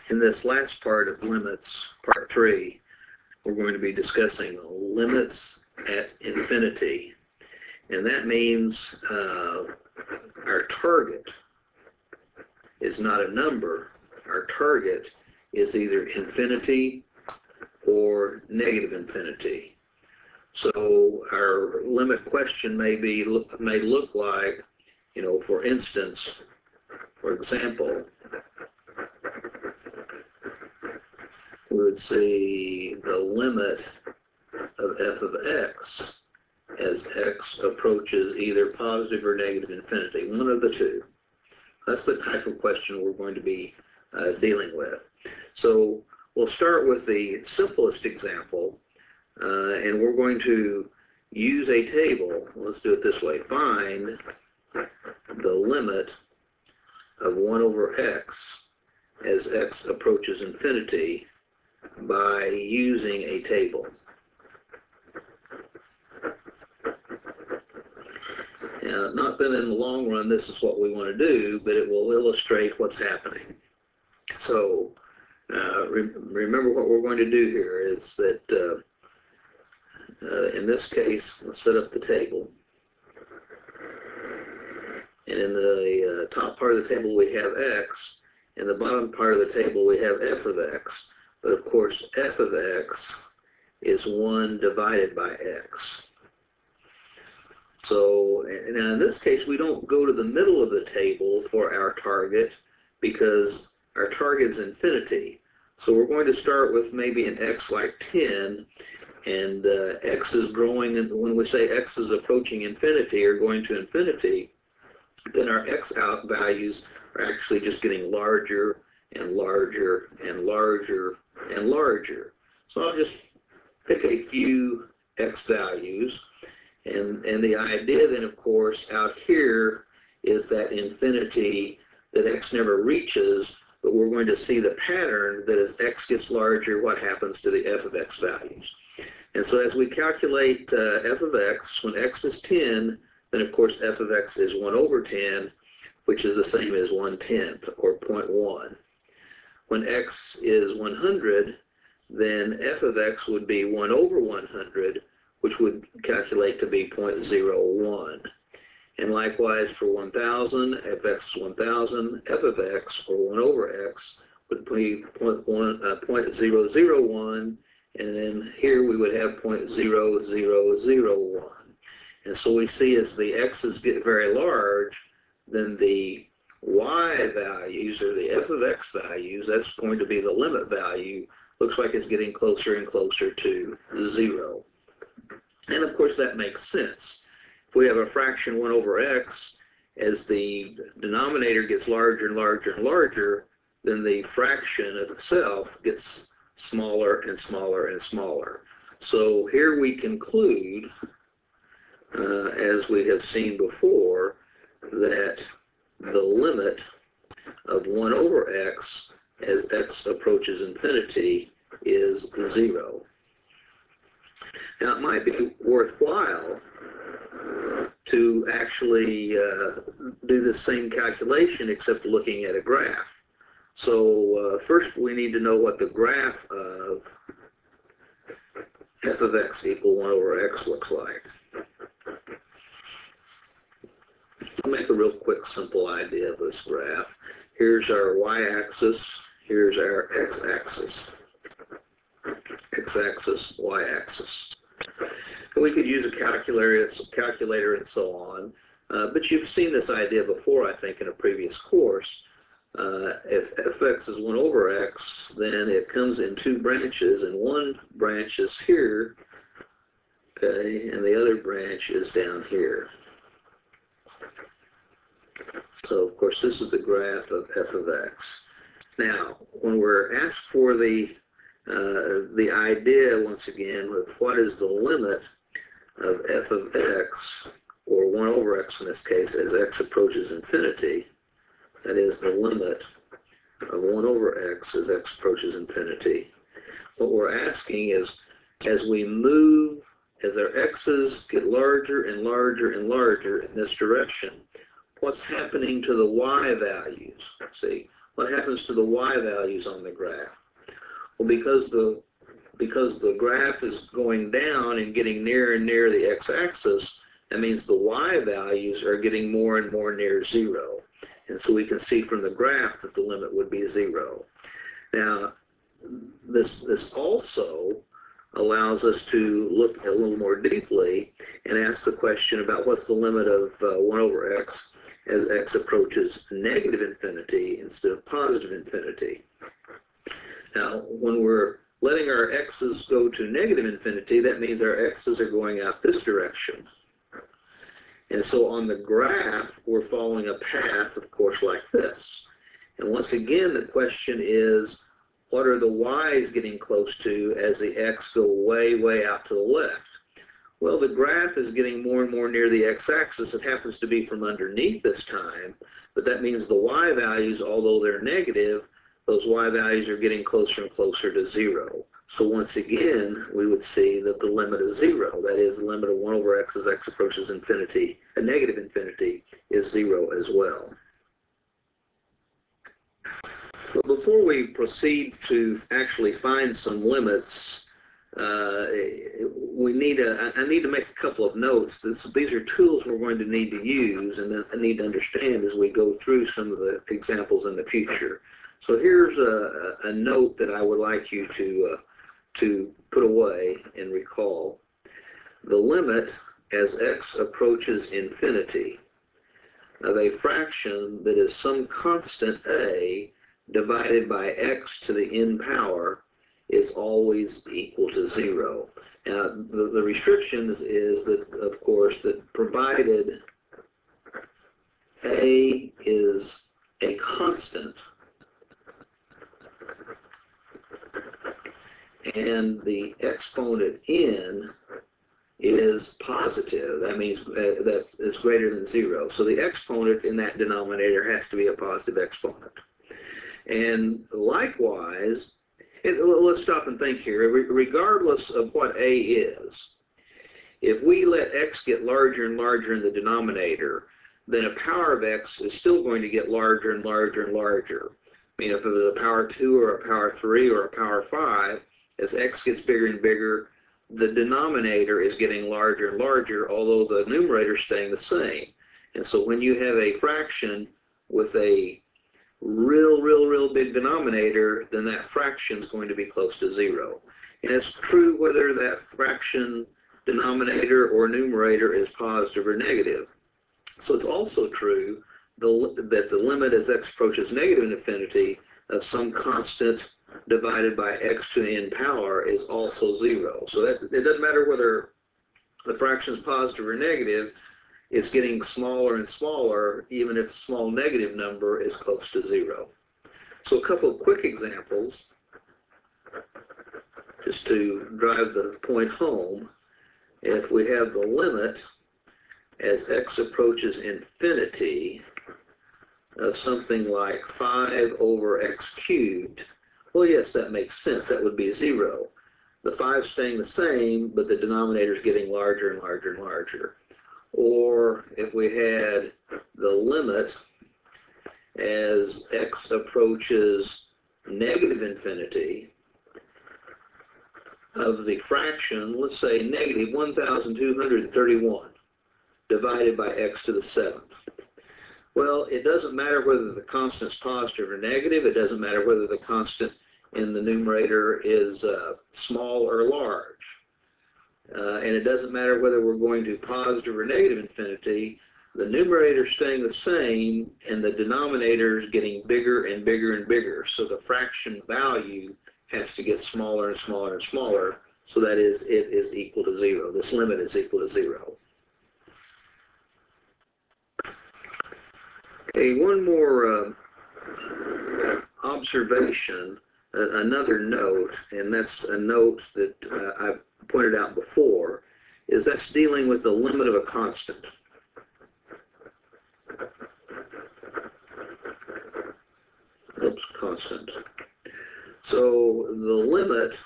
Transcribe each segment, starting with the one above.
In this last part of limits, part 3, we're going to be discussing limits at infinity. And that means our target is not a number. Our target is either infinity or negative infinity. So our limit question may look like, for instance, for example, we would see the limit of f of x as x approaches either positive or negative infinity, one of the two. That's the type of question we're going to be dealing with. So we'll start with the simplest example, and we're going to use a table. Let's do it this way. Find the limit of 1 over x as x approaches infinity by using a table. Now, not that in the long run this is what we want to do, but it will illustrate what's happening. So remember what we're going to do here is that in this case, let's set up the table. And in the top part of the table we have x, in the bottom part of the table we have f of x. But of course, f of x is 1 divided by x. So now in this case, we don't go to the middle of the table for our target because our target is infinity. So we're going to start with maybe an x like 10, and x is growing, and when we say x is approaching infinity or going to infinity, then our x out values are actually just getting larger and larger and larger and larger. So I'll just pick a few x values. And the idea then, of course, out here is that infinity that x never reaches, but we're going to see the pattern that as x gets larger, what happens to the f of x values. And so as we calculate f of x, when x is 10, then of course f of x is 1 over 10, which is the same as 1/10, or 0.1. When x is 100, then f of x would be 1 over 100, which would calculate to be 0.01. And likewise for 1,000, f of x is 1,000, f of x, or 1 over x, would be 0.001, and then here we would have 0.0001. And so we see as the x's get very large, then the y values, or the f of x values, that's going to be the limit value, looks like it's getting closer and closer to 0. And of course that makes sense. If we have a fraction 1 over x, as the denominator gets larger and larger and larger, then the fraction itself gets smaller and smaller and smaller. So here we conclude, as we have seen before, that the limit of 1 over x as x approaches infinity is 0. Now, it might be worthwhile to actually do the same calculation except looking at a graph. So first we need to know what the graph of f of x equal 1 over x looks like. I'll make a real quick, simple idea of this graph. Here's our y-axis, here's our x-axis. X-axis, y-axis. We could use a calculator and so on, but you've seen this idea before, I think, in a previous course. If f(x) is 1 over x, then it comes in 2 branches, and one branch is here, okay, and the other branch is down here. So, of course, this is the graph of f of x. Now, when we're asked for the idea, once again, of what is the limit of f of x, or 1 over x in this case, as x approaches infinity, that is the limit of 1 over x as x approaches infinity. What we're asking is, as we move, as our x's get larger and larger and larger in this direction, what's happening to the y values? See, what happens to the y values on the graph? Well, because the graph is going down and getting nearer and nearer the x-axis, that means the y values are getting more and more near 0. And so we can see from the graph that the limit would be 0. Now, this also allows us to look a little more deeply and ask the question about what's the limit of 1 over x as x approaches negative infinity instead of positive infinity. Now, when we're letting our x's go to negative infinity, that means our x's are going out this direction. And so on the graph, we're following a path, of course, like this. And once again, the question is, what are the y's getting close to as the x go way, way out to the left? Well, the graph is getting more and more near the x-axis. It happens to be from underneath this time, but that means the y values, although they're negative, those y values are getting closer and closer to 0. So once again, we would see that the limit is 0. That is, the limit of 1 over x as x approaches infinity, a negative infinity, is 0 as well. But before we proceed to actually find some limits, I need to make a couple of notes. These are tools we're going to need to use and I need to understand as we go through some of the examples in the future. So here's a note that I would like you to put away and recall. The limit as x approaches infinity of a fraction that is some constant a divided by x to the n power is always equal to 0. Now, the restrictions is that, of course, that provided a is a constant and the exponent n is positive, that means that it's greater than 0. So the exponent in that denominator has to be a positive exponent. And likewise, let's stop and think here. Regardless of what a is, if we let x get larger and larger in the denominator, then a power of x is still going to get larger and larger and larger. I mean, if it was a power 2 or a power 3 or a power 5, as x gets bigger and bigger, the denominator is getting larger and larger, although the numerator is staying the same. And so when you have a fraction with a real big denominator, then that fraction is going to be close to 0. And it's true whether that fraction denominator or numerator is positive or negative. So it's also true that the limit as x approaches negative infinity of some constant divided by x to the n power is also 0. So that it doesn't matter whether the fraction is positive or negative, it's getting smaller and smaller, even if the small negative number is close to 0. So a couple of quick examples, just to drive the point home. If we have the limit as x approaches infinity of something like 5 over x cubed, well, yes, that makes sense. That would be 0. The 5 staying the same, but the denominator is getting larger and larger and larger. Or if we had the limit as x approaches negative infinity of the fraction, let's say negative 1,231 divided by x to the 7th. Well, it doesn't matter whether the constant is positive or negative. It doesn't matter whether the constant in the numerator is small or large. And it doesn't matter whether we're going to positive or negative infinity. The numerator is staying the same, and the denominator is getting bigger and bigger and bigger. So the fraction value has to get smaller and smaller and smaller. So that is, it is equal to 0. This limit is equal to 0. Okay, one more observation, another note, and that's a note that I've pointed out before, is that's dealing with the limit of a constant. Oops, constant. So the limit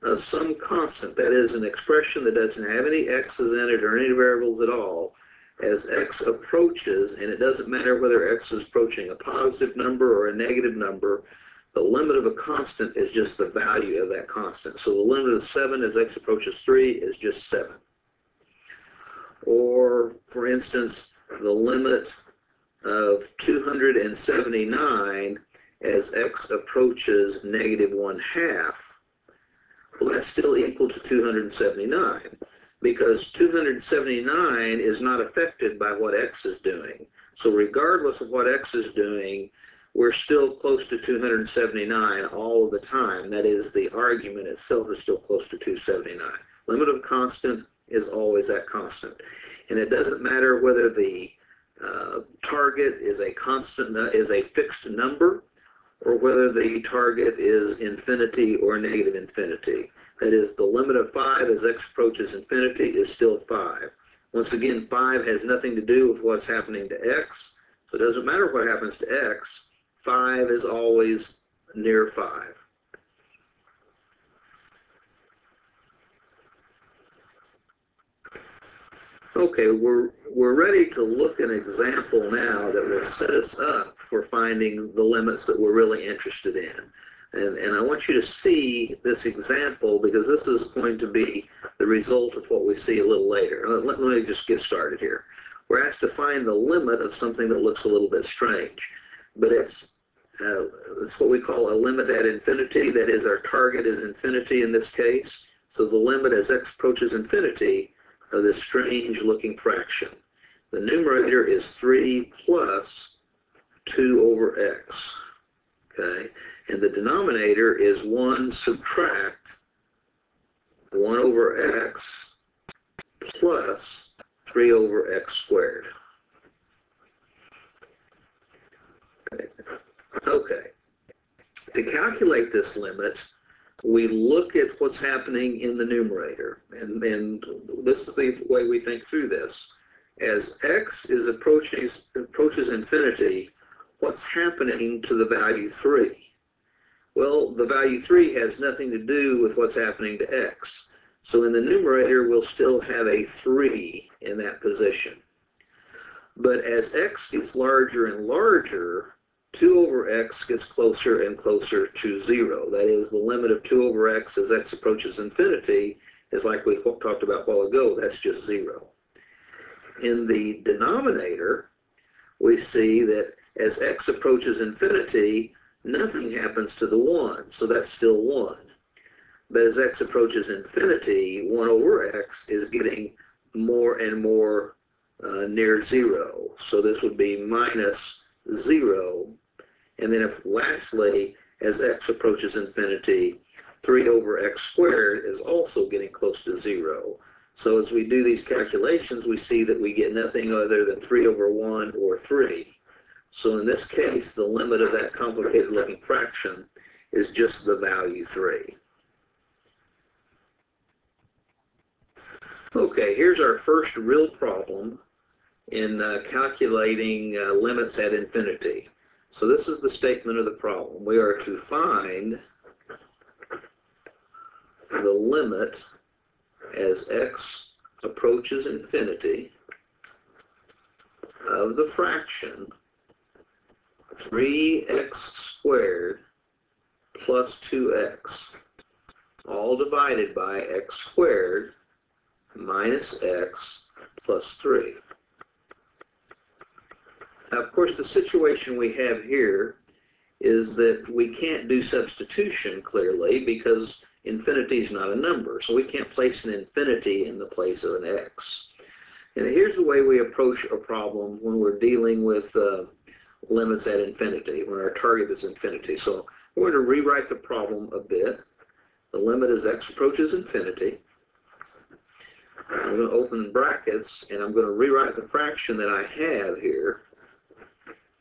of some constant, that is an expression that doesn't have any x's in it or any variables at all, as x approaches, and it doesn't matter whether x is approaching a positive number or a negative number, the limit of a constant is just the value of that constant. So the limit of 7 as x approaches 3 is just 7. Or, for instance, the limit of 279 as x approaches negative 1/2, well, that's still equal to 279, because 279 is not affected by what x is doing. So regardless of what x is doing, we're still close to 279 all of the time. That is, the argument itself is still close to 279. Limit of constant is always that constant. And it doesn't matter whether the target is a constant, is a fixed number, or whether the target is infinity or negative infinity. That is, the limit of 5 as x approaches infinity is still 5. Once again, 5 has nothing to do with what's happening to x, so it doesn't matter what happens to x. 5 is always near 5. Okay, we're ready to look at an example now that will set us up for finding the limits that we're really interested in. And I want you to see this example, because this is going to be the result of what we see a little later. Let me just get started here. We're asked to find the limit of something that looks a little bit strange, but it's what we call a limit at infinity. That is, our target is infinity in this case. So the limit as x approaches infinity of this strange looking fraction. The numerator is 3 plus 2 over x. Okay? And the denominator is 1 subtract 1 over x plus 3 over x squared. Okay. To calculate this limit, we look at what's happening in the numerator. And this is the way we think through this. As x is approaches infinity, what's happening to the value 3? Well, the value 3 has nothing to do with what's happening to x. So in the numerator, we'll still have a 3 in that position. But as x gets larger and larger, 2 over x gets closer and closer to 0. That is, the limit of 2 over x as x approaches infinity is like we talked about a while ago. That's just 0. In the denominator, we see that as x approaches infinity, nothing happens to the 1, so that's still 1. But as x approaches infinity, 1 over x is getting more and more near 0. So this would be minus 0. And then if lastly, as x approaches infinity, 3 over x squared is also getting close to 0. So as we do these calculations, we see that we get nothing other than 3 over 1 or 3. So in this case, the limit of that complicated looking fraction is just the value 3. Okay, here's our first real problem in calculating limits at infinity. So this is the statement of the problem. We are to find the limit as x approaches infinity of the fraction 3x squared plus 2x, all divided by x squared minus x plus 3. Now, of course, the situation we have here is that we can't do substitution clearly because infinity is not a number. So we can't place an infinity in the place of an x. And here's the way we approach a problem when we're dealing with limits at infinity, when our target is infinity. So we're going to rewrite the problem a bit. The limit as x approaches infinity. I'm going to open brackets, and I'm going to rewrite the fraction that I have here.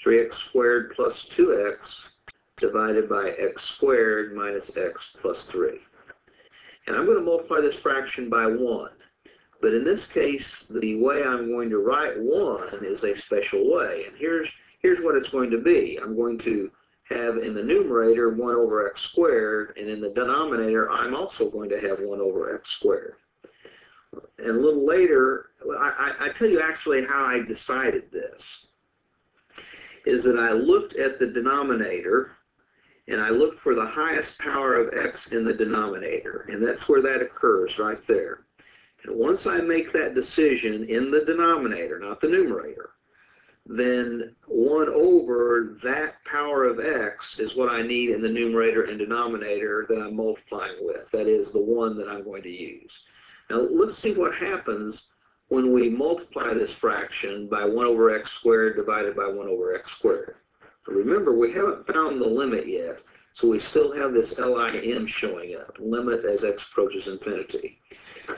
3x squared plus 2x divided by x squared minus x plus 3. And I'm going to multiply this fraction by 1. But in this case, the way I'm going to write 1 is a special way. And here's what it's going to be. I'm going to have in the numerator 1 over x squared, and in the denominator, I'm also going to have 1 over x squared. And a little later, I tell you actually how I decided this, is that I looked at the denominator and I looked for the highest power of x in the denominator, and that's where that occurs, right there. And once I make that decision in the denominator, not the numerator, then 1 over that power of x is what I need in the numerator and denominator that I'm multiplying with. That is the 1 that I'm going to use. Now let's see what happens when we multiply this fraction by 1 over x squared divided by 1 over x squared. Remember, we haven't found the limit yet, so we still have this LIM showing up, limit as x approaches infinity.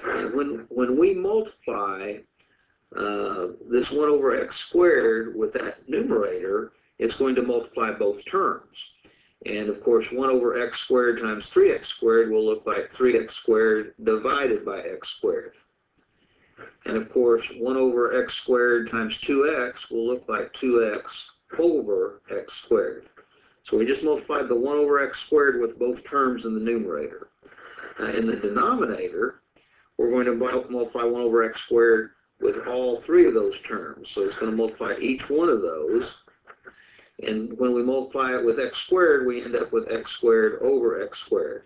And when we multiply this 1 over x squared with that numerator, it's going to multiply both terms. And of course, 1 over x squared times 3x squared will look like 3x squared divided by x squared. And of course, 1 over x squared times 2x will look like 2x over x squared. So we just multiplied the 1 over x squared with both terms in the numerator. In the denominator, we're going to multiply 1 over x squared with all 3 of those terms. So it's going to multiply each one of those. And when we multiply it with x squared, we end up with x squared over x squared.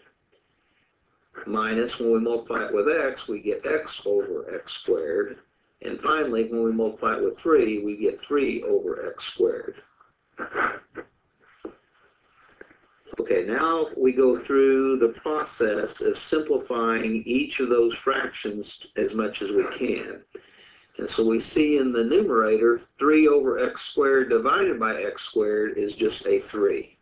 Minus, when we multiply it with x, we get x over x squared. And finally, when we multiply it with 3, we get 3 over x squared. Okay, now we go through the process of simplifying each of those fractions as much as we can. And so we see in the numerator, 3 over x squared divided by x squared is just a 3.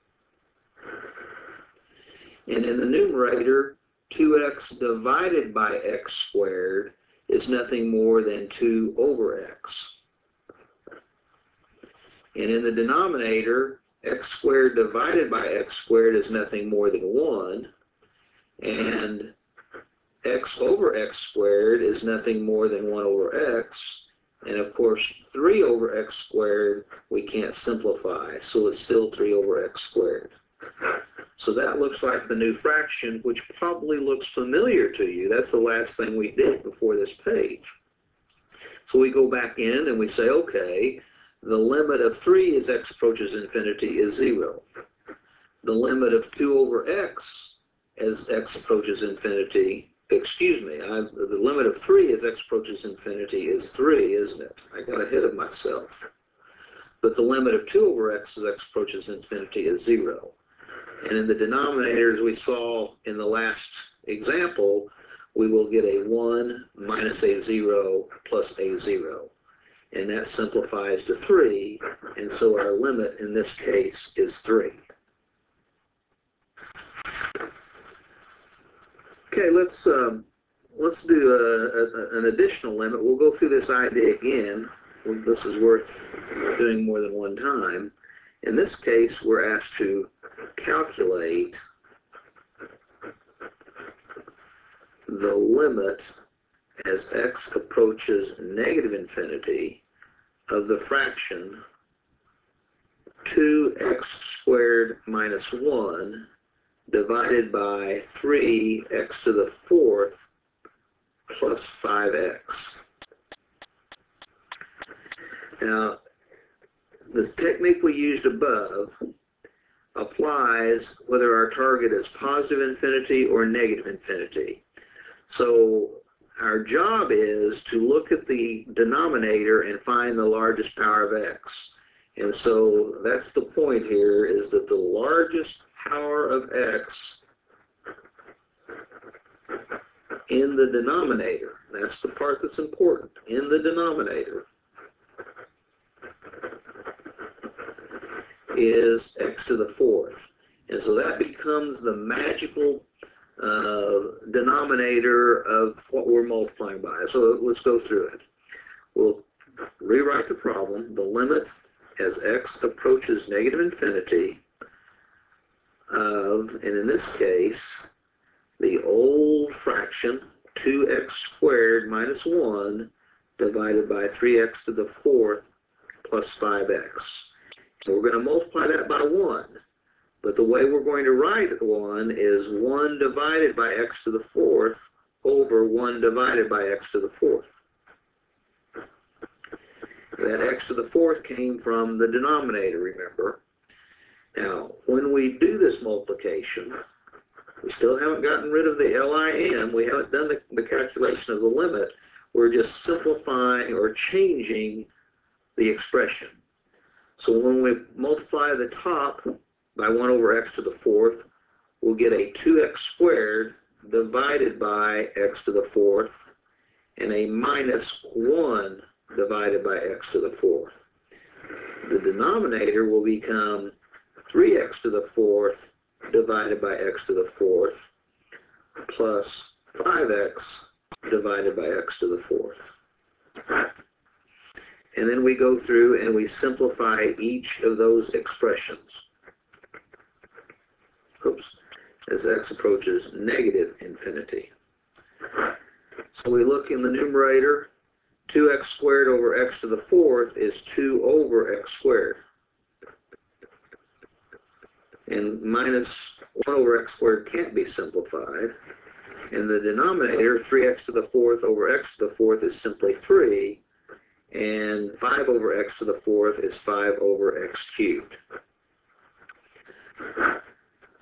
And in the numerator, 2x divided by x squared is nothing more than 2 over x. And in the denominator, x squared divided by x squared is nothing more than 1. And x over x squared is nothing more than 1 over x. And of course, 3 over x squared we can't simplify, so it's still 3 over x squared. So that looks like the new fraction, which probably looks familiar to you. That's the last thing we did before this page. So we go back in and we say, okay, the limit of 3 as x approaches infinity is 0. The limit of 2 over x as x approaches infinity, the limit of 3 as x approaches infinity is 3, isn't it? I got ahead of myself. But the limit of 2 over x as x approaches infinity is 0. And in the denominator, as we saw in the last example, we will get a 1 minus a 0 plus a 0. And that simplifies to 3, and so our limit in this case is 3. Okay, let's do an additional limit. We'll go through this idea again. This is worth doing more than one time. In this case, we're asked to calculate the limit as x approaches negative infinity of the fraction 2x squared minus 1 divided by 3x to the 4th plus 5x. Now, the technique we used above applies whether our target is positive infinity or negative infinity. So our job is to look at the denominator and find the largest power of x. And so that's the point here, is that the largest power of x in the denominator, that's the part that's important, in the denominator, is x to the 4th. And so that becomes the magical denominator of what we're multiplying by. So let's go through it. We'll rewrite the problem. The limit as x approaches negative infinity of, and in this case, the old fraction 2x squared minus 1 divided by 3x to the 4th plus 5x. So we're going to multiply that by 1. But the way we're going to write 1 is 1 divided by x to the 4th over 1 divided by x to the fourth. That x to the fourth came from the denominator, remember. Now, when we do this multiplication, we still haven't gotten rid of the LIM. We haven't done the calculation of the limit. We're just simplifying or changing the expression. So when we multiply the top by 1 over x to the fourth, we'll get a 2x squared divided by x to the fourth and a minus 1 divided by x to the fourth. The denominator will become 3x to the fourth divided by x to the fourth plus 5x divided by x to the fourth. And then we go through and we simplify each of those expressions. Oops. As x approaches negative infinity. So we look in the numerator, 2x squared over x to the fourth is 2 over x squared. And minus 1 over x squared can't be simplified. In the denominator, 3x to the fourth over x to the fourth is simply 3. And 5 over x to the fourth is 5 over x cubed.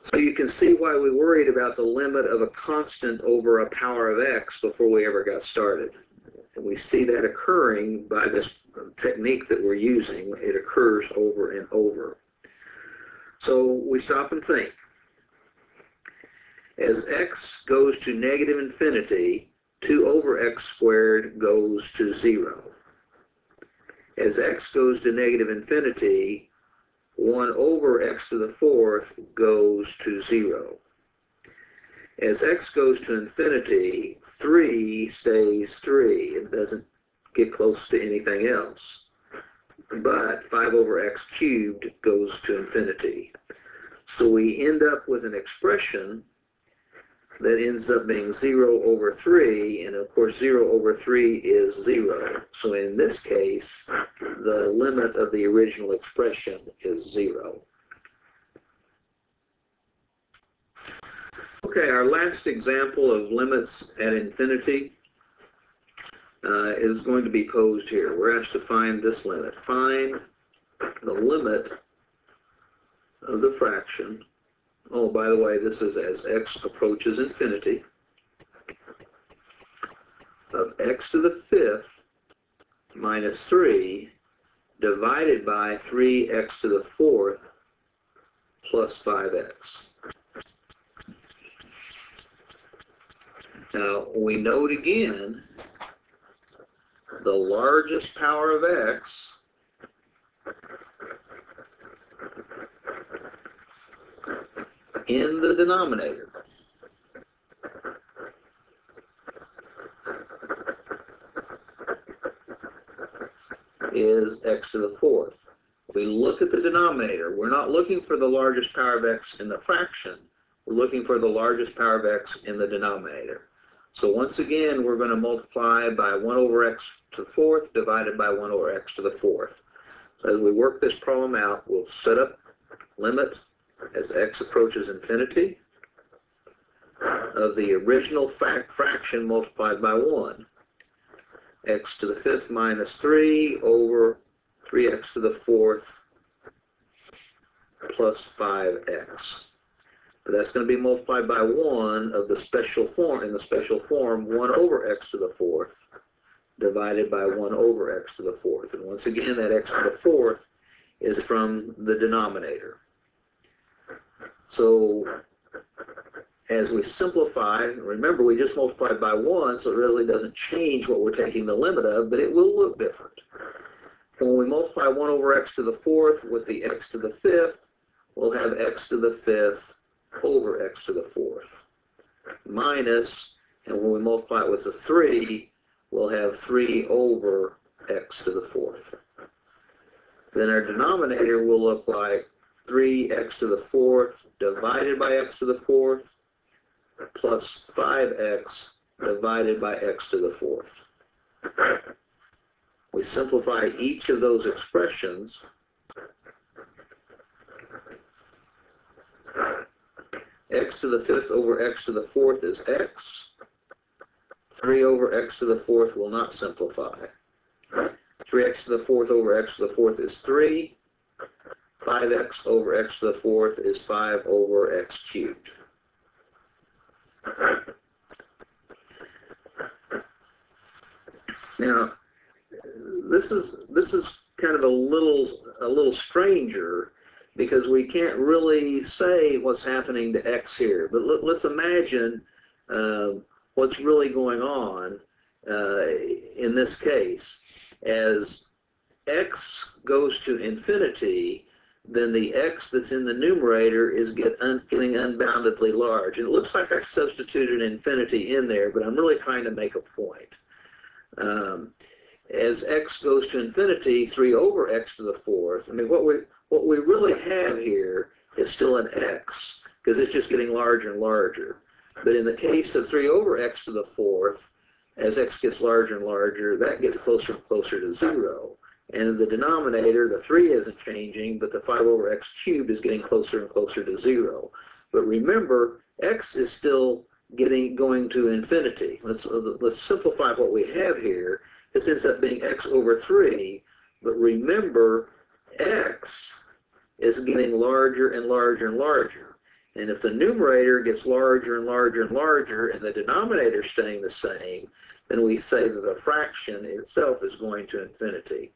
So you can see why we worried about the limit of a constant over a power of x before we ever got started. And we see that occurring by this technique that we're using. It occurs over and over. So we stop and think. As x goes to negative infinity, 2 over x squared goes to 0. As x goes to negative infinity, 1 over x to the fourth goes to 0. As x goes to infinity, 3 stays 3. It doesn't get close to anything else. But 5 over x cubed goes to infinity. So we end up with an expression that ends up being 0 over 3, and of course 0 over 3 is 0. So in this case, the limit of the original expression is 0. Okay, our last example of limits at infinity is going to be posed here. We're asked to find this limit. Find the limit of the fraction. Oh, by the way, this is as x approaches infinity, of x to the fifth minus 3 divided by 3x to the fourth plus 5x. Now, we note again the largest power of x in the denominator is x to the fourth. If we look at the denominator, we're not looking for the largest power of x in the fraction. We're looking for the largest power of x in the denominator. So once again, we're going to multiply by 1 over x to the fourth divided by 1 over x to the fourth. So as we work this problem out, we'll set up limit as x approaches infinity of the original fraction multiplied by 1. X to the fifth minus 3 over 3x to the fourth plus 5x. But that's going to be multiplied by 1 of the special form, in the special form, 1 over x to the fourth divided by 1 over x to the fourth. And once again, that x to the fourth is from the denominator. So as we simplify, remember we just multiplied by 1, so it really doesn't change what we're taking the limit of, but it will look different. When we multiply 1 over x to the fourth with the x to the fifth, we'll have x to the fifth over x to the fourth. Minus, and when we multiply it with the 3, we'll have 3 over x to the fourth. Then our denominator will look like 3x to the fourth divided by x to the fourth plus 5x divided by x to the fourth. We simplify each of those expressions. X to the fifth over x to the fourth is x. 3 over x to the fourth will not simplify. 3x to the fourth over x to the fourth is 3. 5x over x to the fourth is 5 over x cubed. Now, this is kind of a little stranger because we can't really say what's happening to x here. But let's imagine what's really going on in this case. As x goes to infinity, then the x that's in the numerator is getting unboundedly large. And it looks like I substituted infinity in there, but I'm really trying to make a point. As x goes to infinity, 3 over x to the fourth, I mean, what we really have here is still an x, because it's just getting larger and larger. But in the case of 3 over x to the fourth, as x gets larger and larger, that gets closer and closer to 0. And in the denominator, the 3 isn't changing, but the 5 over x cubed is getting closer and closer to 0. But remember, x is still going to infinity. Let's simplify what we have here. This ends up being x over 3, but remember, x is getting larger and larger and larger. And if the numerator gets larger and larger and larger, and the denominator is staying the same, then we say that the fraction itself is going to infinity.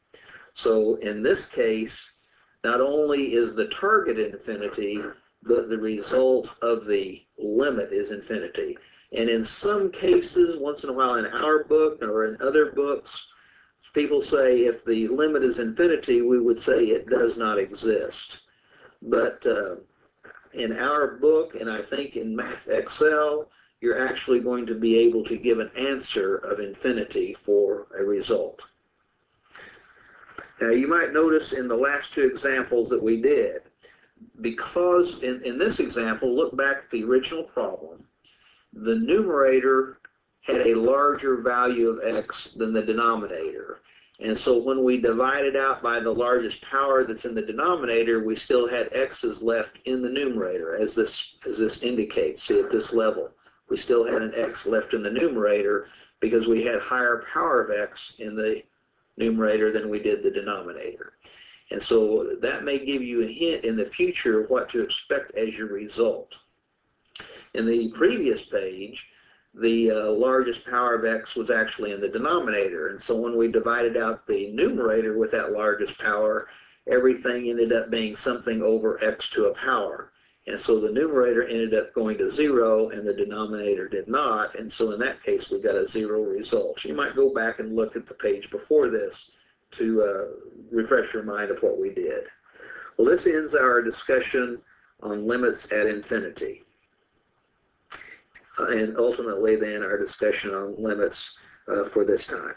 So in this case, not only is the target infinity, but the result of the limit is infinity. And in some cases, once in a while in our book or in other books, people say if the limit is infinity, we would say it does not exist. But in our book, and I think in Math Excel, you're actually going to be able to give an answer of infinity for a result. Now, you might notice in the last two examples that we did, because in this example, look back at the original problem, the numerator had a larger value of x than the denominator. And so when we divided out by the largest power that's in the denominator, we still had x's left in the numerator, as this indicates. See, at this level, we still had an x left in the numerator because we had higher power of x in the numerator than we did the denominator. And so that may give you a hint in the future of what to expect as your result. In the previous page, the largest power of x was actually in the denominator. And so when we divided out the numerator with that largest power, everything ended up being something over x to a power. And so the numerator ended up going to 0 and the denominator did not. And so in that case, we got a 0 result. You might go back and look at the page before this to refresh your mind of what we did. Well, this ends our discussion on limits at infinity. And ultimately then our discussion on limits for this time.